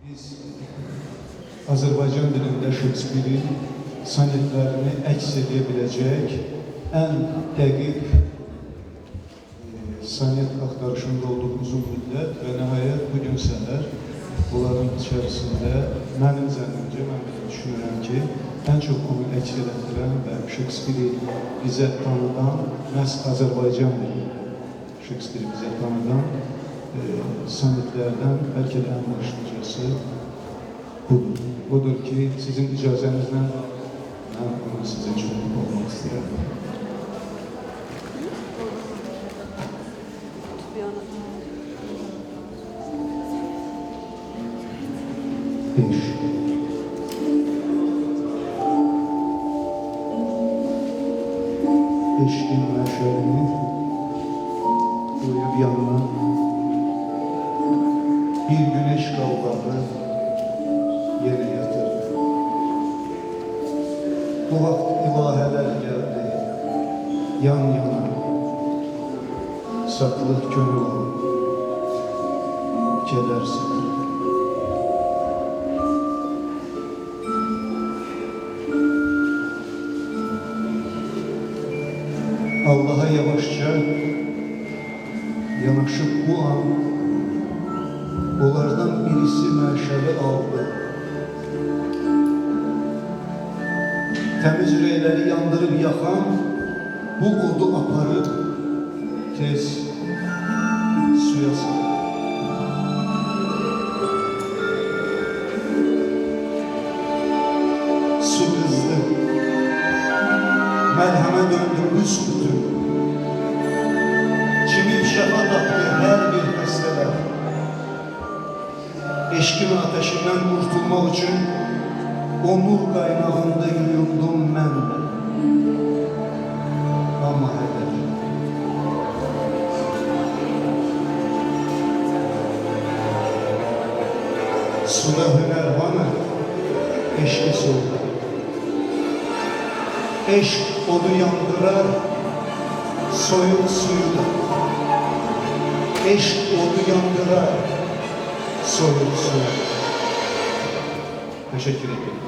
Biz Azərbaycan dilində Şekspirin sonetlərini əks edə biləcək ən dəqiq sonet axtarışında olduğumuz müddət və nəhayət bugün səhər bunların içərisində mənim zənnimcə, mən belə düşünürəm ki, ən çox onu əks etdirən və Şekspiri bizə tanıdan məhz Azərbaycan dilində Şekspiri bizə tanıdan sonetlərdən bəlkə də ən başlıcası budur. Budur ki, sizin icazənizlə mən onu sizə çöpük olmaq istəyirəm. Eşkin məşəlini qoyub yanına bir güneş qalbağı yerə yatırdı. Bu vaxt ilahələr gəldi, yan yana, saqlıq könül kədər sıxırdı. Allah'a yavaşça yanaşıp bu an onlardan birisi məşəli aldı. Təmiz ürəkləri yandırıb yaxan bu odu aparıb tez suya saldı. Su kızdı. Mərhəmə döndü büsbütün. Kimin şəfa tapdı hər bir xəstələr. Eşkin ateşindən qurtulmaq üçün o nur qaynağında yuyundum mən də. Amma hədər. Suda hünər hanı, eşki soğudu. Eşk odu yandırar, soyuq suyu da. Eşk odu yandırar, soyuq suyu da. Teşekkür ederim.